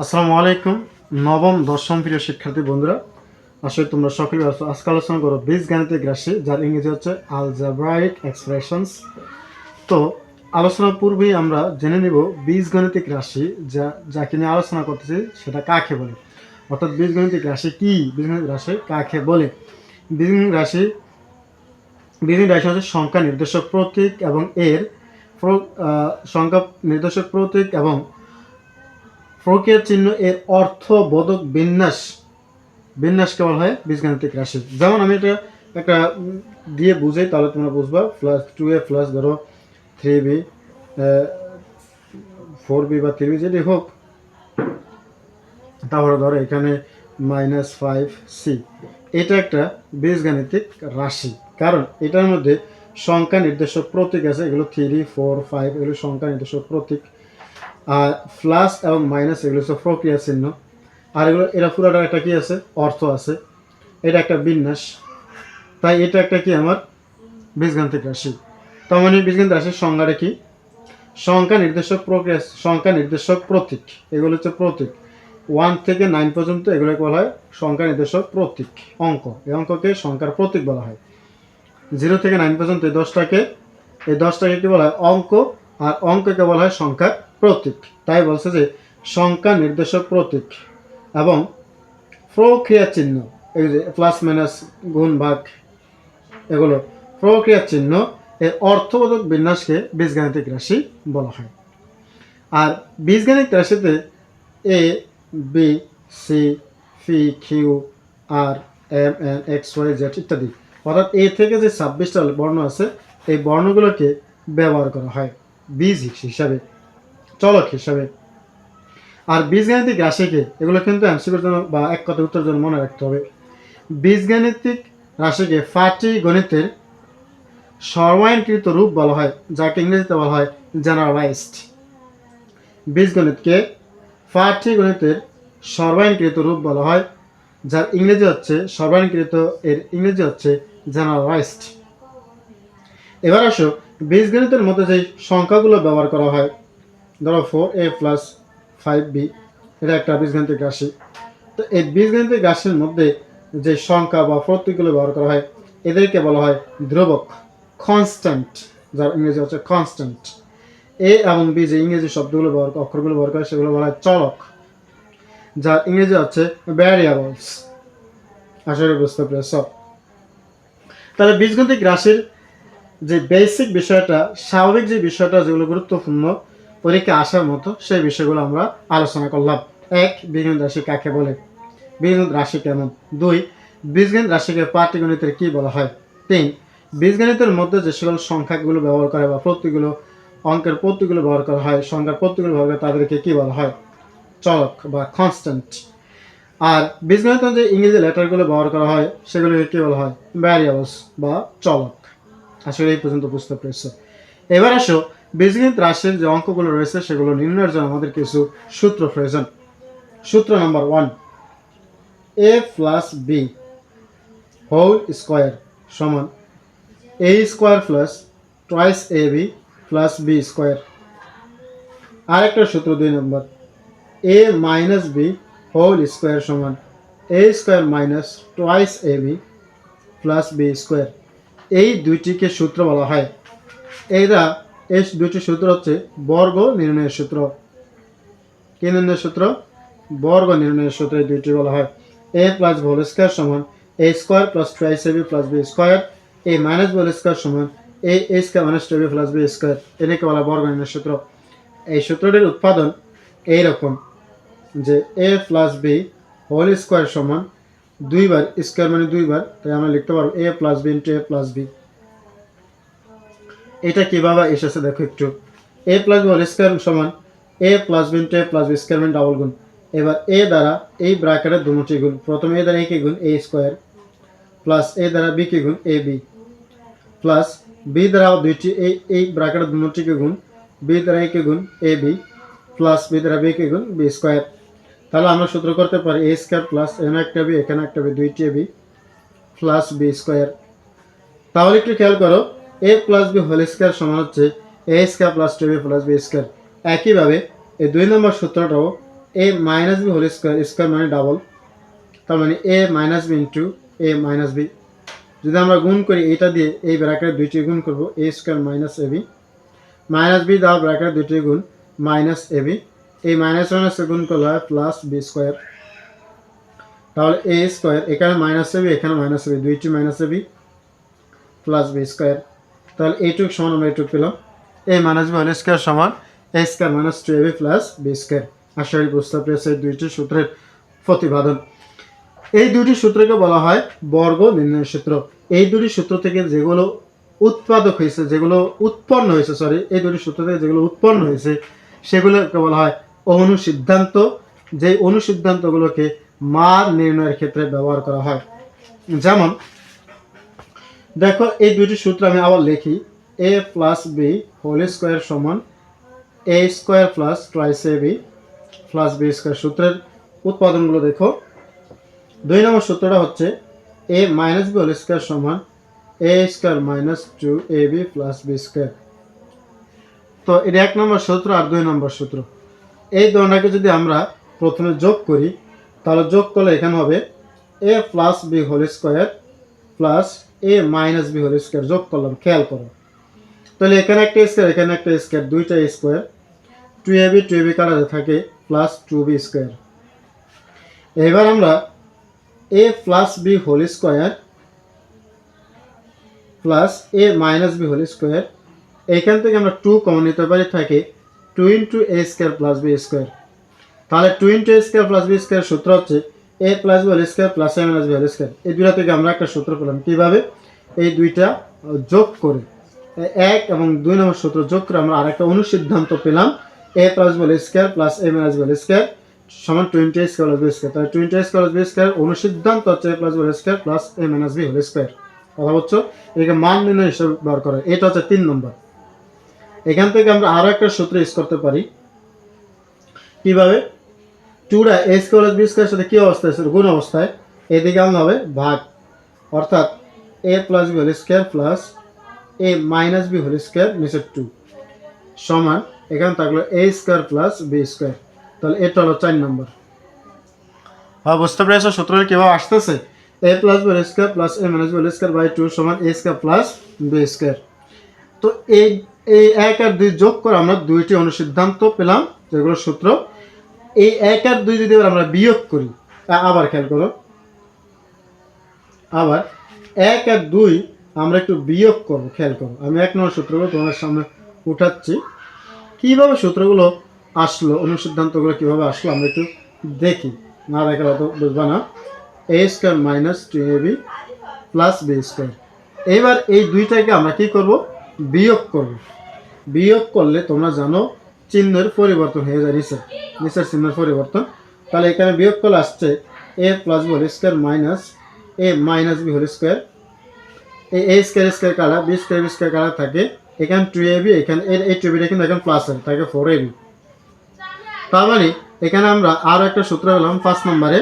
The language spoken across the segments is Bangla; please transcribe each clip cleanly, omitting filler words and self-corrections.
আসসালামু আলাইকুম। নবম দশম প্রিয় শিক্ষার্থী বন্ধুরা, আসলে তোমরা সকলে আছো। আজকে আলোচনা করো বীজগাণিতিক রাশি, যার ইংরেজি হচ্ছে আলজেব্রাইক এক্সপ্রেশনস। তো আলোচনার পূর্বেই আমরা জেনে নিব বীজগণিতিক রাশি যাকে নিয়ে আলোচনা করতেছি সেটা কাকে বলে, অর্থাৎ বীজগণিতিক রাশি কি, বীজগণিতিক রাশি কাকে বলে। বীজগণিতিক রাশি হচ্ছে সংখ্যা নির্দেশক প্রতীক এবং এর সংখ্যা নির্দেশক প্রতীক এবং প্রক্রিয়া চিহ্ন এর অর্থবোধক বিন্যাসকে বলা হয় বীজগাণিতিক রাশি। যেমন আমি এটা একটা দিয়ে বুঝাই, তাহলে তোমরা বুঝবা। প্লাস 2a প্লাস ধরো 3b 4b বা 3b যেটি হোক, তারপরে ধরো এখানে -5c, এটা একটা বীজগাণিতিক রাশি, কারণ এটার মধ্যে সংখ্যা নির্দেশক প্রতীক আছে। এগুলো 3, 4, 5 এগুলো সংখ্যা নির্দেশক প্রতীক, আর প্লাস এবং মাইনাস এগুলো হচ্ছে প্রক্রিয়া চিহ্ন, আর এরা পুরোটা একটা কি আছে, অর্থ আছে। এটা একটা বিন্যাস, তাই এটা একটা কি আমার বীজগাণিতিক রাশি। তার মানে বীজগাণিতিক রাশির সংজ্ঞাটা কি? সংখ্যা নির্দেশক প্রক্রিয়া, সংখ্যা নির্দেশক প্রতীক, এগুলো হচ্ছে প্রতীক। 1 থেকে 9 পর্যন্ত এগুলোকে বলা হয় সংখ্যা নির্দেশক প্রতীক অঙ্ক। এই অঙ্ককে সংখ্যার প্রতীক বলা হয়। 0 থেকে 9 পর্যন্ত এই দশটাকে কি বলা হয়? অঙ্ক। আর অঙ্ককে বলা হয় সংখ্যার প্রতীক। তাই বলছে যে সংখ্যা নির্দেশক প্রতীক এবং প্রক্রিয়া চিহ্ন, এই যে প্লাস মাইনাস গুণ ভাগ, এগুলো প্রক্রিয়া চিহ্ন এর অর্থবোধক বিন্যাসকে বীজগাণিতিক রাশি বলা হয়। আর বীজগাণিতিক রাশিতে A, B, C, P, Q, R, M, N, X, Y, Z ইত্যাদি, অর্থাৎ এ থেকে যে 26টা বর্ণ আছে, এই বর্ণগুলোকে ব্যবহার করা হয় বীজ হিসাবে, চলক হিসাবে। আর বীজগাণিতিক রাশিকে, এগুলো কিন্তু এমসিকিউর জন্য বা এক কথা উত্তর জন্য মনে রাখতে হবে। বীজগাণিতিক রাশিকে পাটিগণিতের সর্বায়নকৃত রূপ বলা হয়, যাকে ইংরেজিতে বলা হয় জেনারেলাইজড। বীজগণিতকে পাটিগণিতের সর্বায়নকৃত রূপ বলা হয়, যার ইংরেজি হচ্ছে সর্বায়নকৃত, এর ইংরেজি হচ্ছে জেনারেলাইজড। এবার আসো বীজগণিতের মধ্যে যে সংখ্যাগুলো ব্যবহার করা হয়, ধরো 4a প্লাস 5b, এটা একটা বীজগাণিতিক রাশি। তো এই বীজগাণিতিক রাশির মধ্যে যে সংখ্যা বা প্রতীকগুলো ব্যবহার করা হয়, এদেরকে বলা হয় ধ্রুবক, কনস্ট্যান্ট, যার ইংরেজি হচ্ছে কনস্ট্যান্ট। এ এবং বি যে ইংরেজি শব্দগুলো অক্ষরগুলো ব্যবহার করে, সেগুলো বলা হয় চলক, যার ইংরেজি হচ্ছে ভ্যারিয়েবলস। আসলে বুঝতে পেরেছ? তাহলে বীজগাণিতিক রাশির যে বেসিক বিষয়টা, স্বাভাবিক যে বিষয়টা, যেগুলো গুরুত্বপূর্ণ পরীক্ষা আসার মতো, সেই বিষয়গুলো আমরা আলোচনা করলাম। 1. বীজগণিত রাশি কাকে বলে? বীজগণিত রাশি কেমন? 2. বীজগণিত রাশিকে পাটিগণিতের কি বলা হয়? 3. বীজগণিতের মধ্যে যে সকল সংখ্যাগুলো ব্যবহার করে বা প্রতীকগুলো, অঙ্কের প্রতীকগুলো ব্যবহার করা হয়, সংখ্যার প্রতীকগুলো ব্যবহার করে, তাদেরকে কি বলা হয়? চলক বা কনস্ট্যান্ট। আর বীজগণিতের যে ইংরেজি লেটারগুলো ব্যবহার করা হয়, সেগুলোকে কি বলা হয়? ভ্যারিয়েবলস বা চলক। আসলে এই পর্যন্ত বুঝতে পেরেছ? এবার আসো বীজগণিত রাশির যে অঙ্কগুলো রয়েছে, সেগুলো নির্ণয়ের জন্য আমাদের কিছু সূত্র প্রয়োজন। সূত্র number 1, a plus B whole square সমান a square plus twice a b plus B square. আরেকটা সূত্র 2 নম্বর, a minus B whole square সমান a square minus twice a b plus B square. এই দুইটিকে সূত্র বলা হয়, এই দুইটি সূত্র হচ্ছে বর্গ নির্ণয়ের সূত্র। কি নির্ণয়ের সূত্র? বর্গ নির্ণয়ের সূত্র। এই দুইটি বলা হয় a প্লাস হোল স্কোয়ার সমান a square plus twice ab plus b square, a minus whole square সমান a square minus 2ab plus b square. এটাকে বলা বর্গ নির্ণয়ের সূত্র। এই সূত্রটির উৎপাদন এইরকম যে a plus b whole square সমান 2 বার, স্কোয়ার মানে 2 বার, তাই আমরা লিখতে পারবো a plus b into a plus b। এটা কিভাবে এসেছে দেখো একটু। a plus B whole square সমান a plus b into a plus B square মানে ডাবল গুণ। এবার a দ্বারা এই ব্র্যাকেটের দুটি গুণ, প্রথমে a দ্বারা a কে গুণ a স্কোয়ার, প্লাস a দ্বারা b কে গুণ ab, প্লাস b দ্বারা দুইটি এই ব্র্যাকেটের দুটিকে গুণ, b দ্বারা a কে গুণ ab, প্লাস b দ্বারা b কে গুণ b স্কোয়ার। তাহলে আমরা সূত্র করতে পারি a স্কোয়ার প্লাস এখানে একটা b, এখানে একটা b, দুইটি ab প্লাস b স্কোয়ার। তাহলে একটু খেয়াল করো, a plus B whole square সমান হচ্ছে a square plus 2b plus b square. একইভাবে এই 2 নম্বর সূত্রটাও A minus B whole square, square মানে ডাবল, তার মানে এ minus B into A minus B. যদি আমরা গুণ করি এটা দিয়ে এই ব্র্যাকেট দুইটি গুণ করবো, এ square minus A B, minus B দেওয়া ব্র্যাকেট দুইটি গুণ মাইনাস এ বি, এই মাইনাস মাইনাসে গুণ করলে হয় প্লাস বি স্কোয়ার। তাহলে এ স্কোয়ার, এখানে মাইনাস এ বি, এখানে মাইনাস এ বি, দুইটি মাইনাস এ বি প্লাস বি স্কোয়ার। তাহলে এইটুক সমান আমরা এইটুক পেলাম, এ মাইনাস বি হোল স্কোয়ার সমান a square minus two A b plus B square. আশা করি বুঝতে পেরেছে এই দুইটি সূত্রের প্রতিপাদন। এই দুটি সূত্রকে বলা হয় বর্গ নির্ণয় সূত্র। এই দুটি সূত্র থেকে যেগুলো উৎপাদক হয়েছে, যেগুলো উৎপন্ন হয়েছে, এই দুটি সূত্র থেকে যেগুলো উৎপন্ন হয়েছে সেগুলোকে বলা হয় অনুসিদ্ধান্ত। যে অনুসিদ্ধান্তগুলোকে মান নির্ণয়ের ক্ষেত্রে ব্যবহার করা হয়। যেমন দেখো এই দুটি সূত্র আমি আবার লিখি, এ প্লাস বি হোল স্কোয়ার সমান a square plus twice a b plus B square. সূত্রের উৎপাদনগুলো দেখো। 2 নম্বর সূত্রটা হচ্ছে এ মাইনাস বি হোল স্কোয়ার সমান a square minus two A b plus B square. তো এটা 1 নম্বর সূত্র আর 2 নম্বর সূত্র। এই দুটোকে যদি আমরা প্রথমে যোগ করি তাহলে যোগ করলে এখানে হবে এ plus B whole square plus এ মাইনাস বি হোল স্কোয়ার। যোগ করলাম, খেয়াল করো। তাহলে এখানে একটা স্কোয়ার, এখানে একটা স্কোয়ার, দুইটা স্কোয়ার, টু এ বি কাটাতে থাকে প্লাস টু বি স্কোয়ার। এবার আমরা এ plus B whole square plus এ মাইনাস বি হোল স্কোয়ার, এইখান থেকে আমরা টু কমন নিতে পারি, থাকে two into A square plus B square. তাহলে two into A square plus B square সূত্র হচ্ছে এ plus B whole square plus এ মাইনাস বি হোল স্কোয়ার। এই দুইটা থেকে আমরা একটা সূত্র পেলাম। কীভাবে? এই দুইটা যোগ করে, 1 এবং 2 নম্বর সূত্র যোগ করে আমরা আরেকটা অনুসিদ্ধান্ত পেলাম, A plus B whole square plus A minus B whole square সমান 20 A square plus B square. তাহলে 20 A square plus B square অনুসিদ্ধান্ত হচ্ছে এ plus B whole square plus এ মাইনাস বি হোল স্কোয়ার। কথা বলছো? এটাকে মান নির্ণয় হিসেবে ব্যবহার করে। এটা হচ্ছে 3 নম্বর। এখান থেকে আমরা আরো একটা সূত্র ইউজ করতে পারি। কিভাবে? 2টা এ স্কোয়ার প্লাস বি স্কোয়ার সাথে কি অবস্থায় আছে? গুণ অবস্থায়। এদিকে আনলে হবে ভাগ, অর্থাৎ A plus B whole square plus A minus B whole square নিচে 2 সমান এখানে থাকলো A square plus B square. তাহলে এটা হলো 4 নম্বর। হ্যাঁ, বুঝতে পেরেছো সূত্রটা কিভাবে আসতেছে? A plus B whole square plus A minus B whole square by 2 সমান a square plus B square. তো এই এই 1 আর 2 যোগ করে আমরা দুইটি অনুসিদ্ধান্ত পেলাম, যেগুলো সূত্র। এই 1 আর 2 যদি আমরা বিয়োগ করি, আবার খেয়াল করো, আবার 1 আর 2 আমরা একটু বিয়োগ করবো, খেয়াল করো। আমি 1 নম্বর সূত্রগুলো তোমার সামনে উঠাচ্ছি। কিভাবে সূত্রগুলো আসলো, অনুসিদ্ধান্তগুলো কিভাবে আসলো আমরা একটু দেখি, না দেখলে তো বুঝবা না। এ স্কোয়ার মাইনাস টু এ বি প্লাস বি স্কোয়ার। এইবার এই দুইটাকে আমরা কি করব? বিয়োগ করব। বিয়োগ করলে তোমরা জানো চিহ্নের পরিবর্তন হয়ে যায়, নিচের চিহ্নের পরিবর্তন। তাহলে এখানে বিয়োগ করলে আসছে a plus B whole square minus a minus B whole square. A square square কাটা, বি স্কোয়ার কাটা থাকে, এখানে টু এ বি, এখানে এই টু বিটা কিন্তু এখানে প্লাস থাকে 4 এ বি। তার মানে এখানে আমরা আরও একটা সূত্র পেলাম 5 নম্বরে,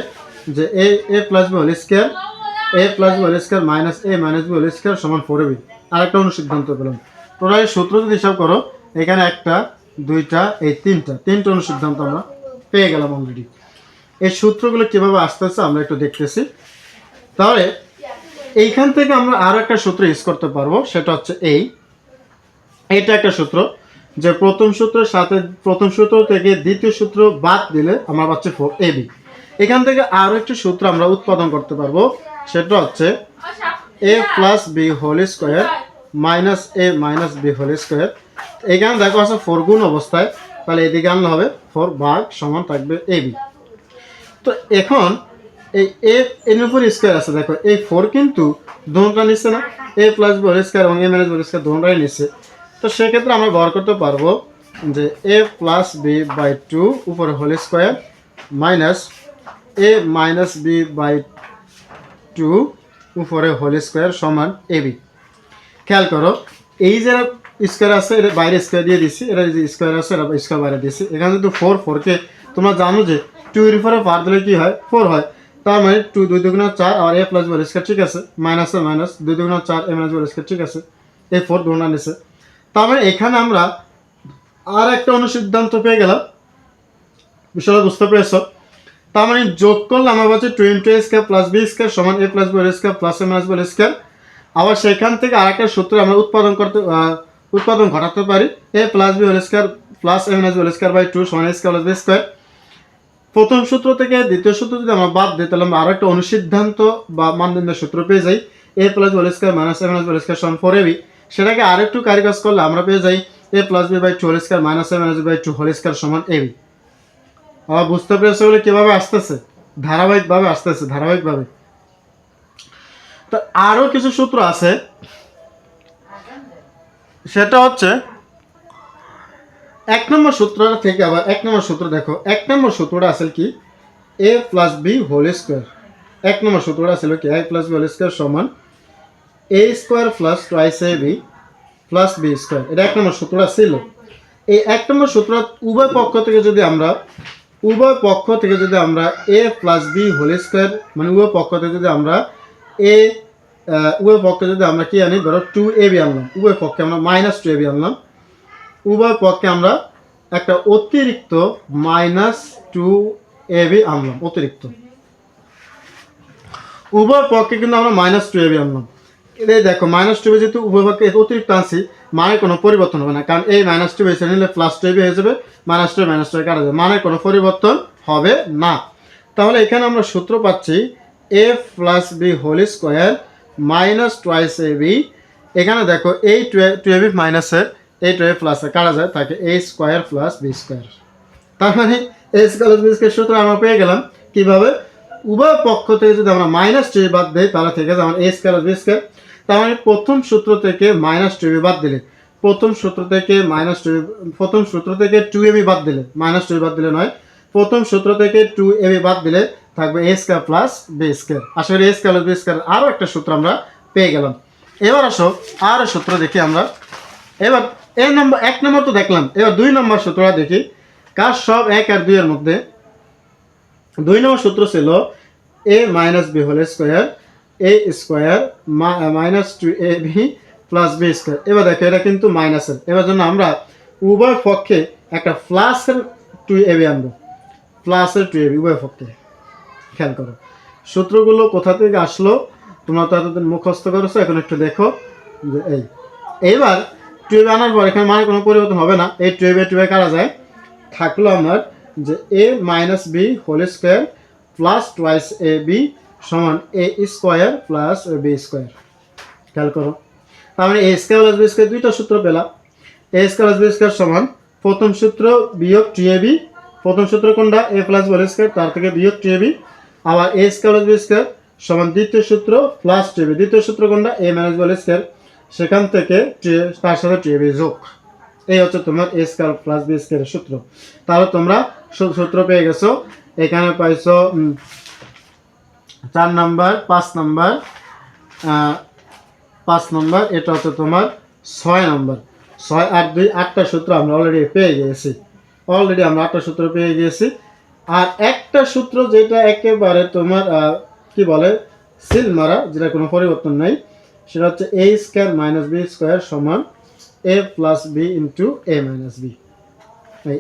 যে a plus B whole square, a plus B whole square minus a minus B whole square সমান 4 এ বি। আর একটা অনুসিদ্ধান্ত পেলাম। তোমরা এই সূত্র যদি হিসাব করো, এখানে একটা, দুইটা, এই তিনটা অনুসিদ্ধান্ত আমরা পেয়ে গেলাম অলরেডি। এই সূত্রগুলো কিভাবে আসতেছে আমরা একটু দেখতেছি। তাহলে এইখান থেকে আমরা আরো একটা সূত্র ইউজ করতে পারবো, সেটা হচ্ছে এইটা একটা সূত্র, যে প্রথম সূত্রের সাথে প্রথম সূত্র থেকে দ্বিতীয় সূত্র বাদ দিলে আমরা পাচ্ছি 4 এ বি। এখান থেকে আরো একটি সূত্র আমরা উৎপাদন করতে পারবো, সেটা হচ্ছে এ plus B whole square minus a minus B whole square. এখানে দেখো আছে 4 গুণ অবস্থায়, তাহলে এদিকে আনলে হবে 4 ভাগ সমান থাকবে এ বি। তো এখন এই এর উপর স্কোয়ার আছে, দেখো এই 4 কিন্তু দোনোটা নিচ্ছে না, এ প্লাস বি হোল স্কোয়ার এবং এ মাইনাস বি হোল স্কোয়ার দোনোটাই নিচ্ছে। তো সেক্ষেত্রে আমরা ব্যবহার করতে পারবো যে এ প্লাস বি বাই 2 উপরে whole square minus a minus b by 2 উপরে হোল স্কোয়ার সমান এ বি। খেয়াল করো, এই যে স্কোয়ার আছে এটা বাইরে স্কোয়ার দিয়ে দিচ্ছি, এটা যে স্কোয়ার আছে এটা স্কোয়ার বাইরে দিচ্ছি। এখানে কিন্তু 4কে তোমরা জানো যে 2 এর উপরে পার দিলে কি হয়? 4 হয়। তার মানে 2 2 দুগুণা 4 আর এ প্লাস বি হোল স্কোয়ার, ঠিক আছে, মাইনাস মাইনাস 2 দুগুণা 4 এ মাইনাস বি হোল স্কোয়ার, ঠিক আছে, এই 4 দুগুণা নিচ্ছে। তার মানে এখানে আমরা আর একটা অনুসিদ্ধান্ত পেয়ে গেলাম, বিষয়টা বুঝতে পেরেছ? তার মানে যোগ করলে আমরা পাচ্ছি 2 a² প্লাস বি স্কোয়ার সমান a plus B whole square plus A minus B whole square. আবার সেখান থেকে আরেকটা সূত্র আমরা উৎপাদন ঘটাতে পারি, a plus B whole square plus A minus B whole square by 2 সমান a square plus B square. প্রথম সূত্র থেকে দ্বিতীয় সূত্র যদি আমরা বাদ দিই তাহলে আমরা আরো একটা অনুসিদ্ধান্ত বা মানদণ্ডের সূত্র পেয়ে যাই, a plus B whole square minus a minus B whole square সমান 4ab। সেটাকে আরেকটু কারিকাজ করলে আমরা পেয়ে যাই a plus b by 2 whole square minus a minus b by 2 whole square সমান ab। আবার বুঝতে পেরেছো বলে কিভাবে আসতেছে, ধারাবাহিকভাবে আসতেছে, ধারাবাহিকভাবে। তো আরো কিছু সূত্র আছে, সেটা হচ্ছে 1 নম্বর সূত্র থেকে। আবার 1 নম্বর সূত্র দেখো, 1 নম্বর সূত্রটা আছে কি a plus B whole square. 1 নম্বর সূত্রটা আছে কি a plus B whole square সমান a square plus twice a b plus B square. এটা 1 নম্বর সূত্রটা ছিল। এই 1 নম্বর সূত্র উভয় পক্ষ থেকে যদি আমরা a plus B whole square মানে উভয় পক্ষ থেকে যদি আমরা কি আনি, ধরো 2ab আনলাম, উভয় পক্ষে আমরা মাইনাস 2ab আনলাম, উভয় পক্ষে আমরা একটা অতিরিক্ত মাইনাস 2ab আনলাম, অতিরিক্ত উভয় পক্ষে কিন্তু আমরা মাইনাস 2ab আনলাম। এই দেখো মাইনাস 2ab যেহেতু উভয় পক্ষে অতিরিক্ত আনছি, মানে কোনো পরিবর্তন হবে না, কারণ এই মাইনাস 2ab এসে নিলে প্লাস 2ab হয়ে যাবে, মাইনাস 2 মাইনাস 2 কাটা যাবে, মানে কোনো পরিবর্তন হবে না। তাহলে এখানে আমরা সূত্র পাচ্ছি a plus B whole square minus twice ab। এখানে দেখো এই 2ab মাইনাসের এই 2ab প্লাসের কাটা যায়, তাকে a square plus B square. তার মানে a square plus B square সূত্র আমরা পেয়ে গেলাম। কিভাবে? উভয় পক্ষ থেকে যদি আমরা মাইনাস 2ab বাদ দিই তাহলে থেকে যায় a square plus B square. তার মানে প্রথম সূত্র থেকে মাইনাস 2ab বাদ দিলে, প্রথম সূত্র থেকে 2ab বাদ দিলে, মাইনাস 2ab বাদ দিলে নয়, প্রথম সূত্র থেকে 2ab বাদ দিলে থাকবে a square plus B square. আসলে a square plus B square আরও একটা সূত্র আমরা পেয়ে গেলাম। এবার আসো আরও সূত্র দেখি আমরা। এবার 1 নম্বর তো দেখলাম, এবার 2 নম্বর সূত্রটা দেখি। কার সব 1 আর 2 এর মধ্যে 2 নম্বর সূত্র ছিল a minus B whole square a square minus 2ab plus B square. এবার দেখো এটা কিন্তু মাইনাসের, এবার জন্য আমরা উভয় পক্ষে একটা প্লাসের 2ab আনবো, প্লাসের 2ab উভয় পক্ষে। খেয়াল করো সূত্রগুলো কোথা থেকে আসলো, তোমরা তো এতদিন মুখস্থ করেছো, এখন একটু দেখো যে এইবার 2ab আনার পর এখানে মানে কোনো পরিবর্তন হবে না, এই 2ab কাটা যায়, থাকলো আমার যে a minus B whole square plus twice ab সমান a square plus B square. খেয়াল করো, তার মানে a square plus B square দুইটা সূত্র পেলাম। a square plus B square সমান প্রথম সূত্র বিয়োগ 2ab, প্রথম সূত্র কোনটা a প্লাস বি স্কোয়ার, তার থেকে বিয়োগ 2ab, আবার a square plus B square সমান দ্বিতীয় সূত্র প্লাস 2ab, দ্বিতীয় সূত্র কোনটা a মাইনাস বি স্কোয়ার, সেখান থেকে তার সাথে 2ab যোগ। এই হচ্ছে তোমার a স্কোয়ার প্লাস বি স্কোয়ারের সূত্র। তাহলে তোমরা সূত্র পেয়ে গেছো। এখানে পাইছো 4 নাম্বার, 5 নাম্বার, 5 নাম্বার, এটা হচ্ছে তোমার 6 নাম্বার। 6 আর 2 8টা সূত্র আমরা অলরেডি পেয়ে গিয়েছি, আমরা 8টা সূত্র পেয়ে গিয়েছি। আর একটা সূত্র যেটা একেবারে তোমার কি বলে সিল মারা, যেটা কোনো পরিবর্তন নাই, সেটা হচ্ছে a square minus b square সমান a plus b into a minus b.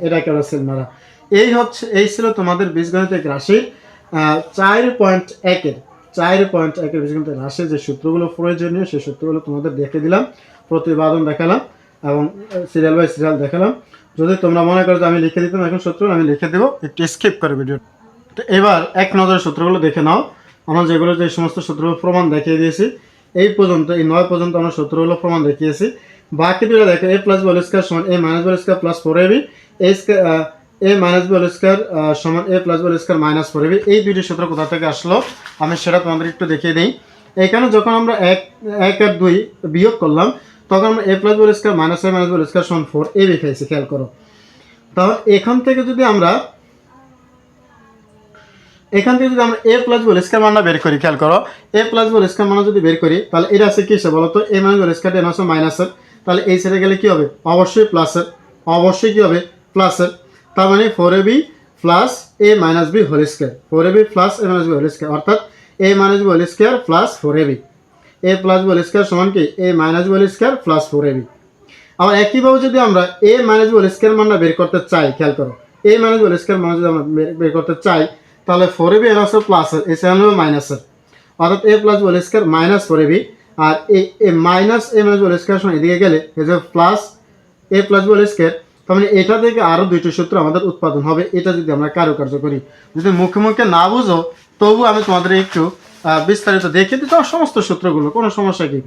এটা একেবারে সিল মারা। এই ছিল তোমাদের বীজগণিতিক রাশির 4.1 বীজগণিতিক রাশির যে সূত্রগুলো প্রয়োজনীয়, সেই সূত্রগুলো তোমাদের দেখে দিলাম, প্রতিপাদন দেখালাম এবং সিরিয়াল বাই সিরিয়াল দেখালাম। যদি তোমরা মনে করো যে আমি লিখে দিতাম এখন সূত্র, আমি লিখে দেবো, একটু স্কিপ করে ভিডিও। তো এবার এক নজরে সূত্রগুলো দেখে নাও। আমরা যে সমস্ত সূত্রগুলো প্রমাণ দেখিয়ে দিয়েছি এই পর্যন্ত, এই 9 পর্যন্ত আমরা সূত্রগুলো প্রমাণ দেখিয়েছি। বাকি দুটো দেখো a plus B whole square সমান a minus B whole square plus 4ab, a minus B whole square সমান a plus B whole square minus 4ab। এই দুইটি সূত্র কোথা থেকে আসলো আমি সেটা তোমাদের একটু দেখিয়ে দিই। এখানে যখন আমরা 1 আর 2 বিয়োগ করলাম তখন আমরা a plus B whole square minus a minus B whole square সমান 4ab খাইছি। খেয়াল করো, তাহলে এখান থেকে যদি আমরা a plus B whole square মানটা বের করি, খেয়াল করো a plus B whole square মান যদি বের করি তাহলে এটা আছে কি বলো তো, a minus B whole square এটা আছে মাইনাসের, তাহলে এই সাইডে গেলে কি হবে, অবশ্যই প্লাসের, অবশ্যই কি হবে প্লাসের। তার মানে 4ab plus a minus B whole square, 4ab plus a minus B whole square, অর্থাৎ a minus B whole square plus 4ab, a plus B whole square সমান কি a minus B whole square plus 4ab। আবার একইভাবে যদি আমরা a minus B whole square মানটা বের করতে চাই, খেয়াল করো এ মাইনাস হোল স্কোয়ার মানে যদি আমরা বের করতে চাই তাহলে 4ab এর আছে প্লাসের এই সাইড হবে মাইনাসের, অর্থাৎ a plus whole square minus 4ab, আর এই minus a minus whole square সময় এদিকে গেলে এই যে plus a plus whole square, তার মানে এটা থেকে আরও দুইটি সূত্র আমাদের উৎপাদন হবে। এটা যদি আমরা কারুকার্য করি, যদি মুখে মুখে না বুঝো তবু আমি তোমাদের একটু বিস্তারিত দেখিয়ে দিতে সমস্ত সূত্রগুলো, কোনো সমস্যা কি।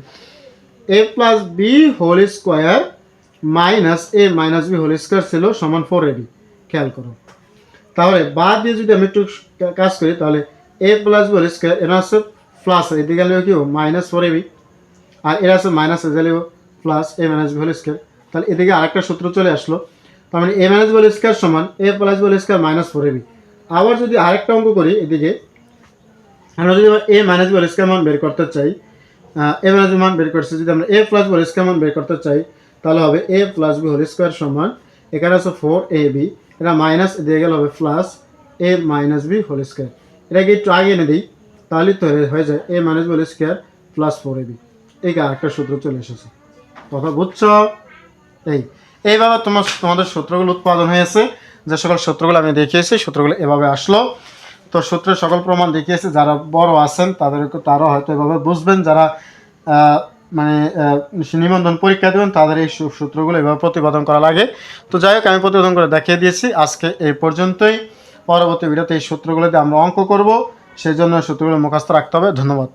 a plus B whole square minus a minus B whole square ছিল সমান 4ab, খেয়াল করো। তাহলে বাদ দিয়ে যদি আমি একটু কাজ করি তাহলে a plus B whole square এরা আছে প্লাস, এদিকে গেলে কি মাইনাস 4ab, আর এরা আছে মাইনাস গেলে প্লাস এ মাইনাস বি হোল স্কোয়ার। তাহলে এদিকে আরেকটা সূত্র চলে আসলো, তার মানে এ মাইনাস বি হোল স্কোয়ার সমান a plus B whole square minus 4ab। আবার যদি আরেকটা অঙ্ক করি, এদিকে আমরা যদি a minus B whole square মান বের করতে চাই, এ মাইনাস বি মান বের করছি, যদি আমরা এ প্লাস বি হোল স্কোয়ার মান বের করতে চাই তাহলে হবে এ প্লাস বি হোল স্কোয়ার সমান, এখানে আছে 4ab, এটা মাইনাস দিয়ে গেলে হবে প্লাস এ মাইনাস বি হোল স্কোয়ার। এটাকে একটু আগে এনে দিই তাহলে তো হয়ে যায় a minus B whole square plus 4ab। এই আরেকটা সূত্র চলে এসেছে, কথা বুঝছো? এইভাবে তোমাদের সূত্রগুলো উৎপাদন হয়েছে। যে সকল সূত্রগুলো আমি দেখিয়েছি সূত্রগুলো এভাবে আসলো। তো সূত্রের সকল প্রমাণ দেখিয়েছে, যারা বড় আছেন তারা হয়তো এভাবে বুঝবেন, যারা মানে নিবন্ধন পরীক্ষা দেবেন তাদের এই সূত্রগুলো এভাবে প্রতিপাদন করা লাগে। তো যাই হোক, আমি প্রতিপাদন করে দেখিয়ে দিয়েছি। আজকে এই পর্যন্তই। পরবর্তী ভিডিওতে এই সূত্রগুলো দিয়ে আমরা অঙ্ক করব, সেই জন্য সূত্রগুলো মুখস্থ রাখতে হবে। ধন্যবাদ।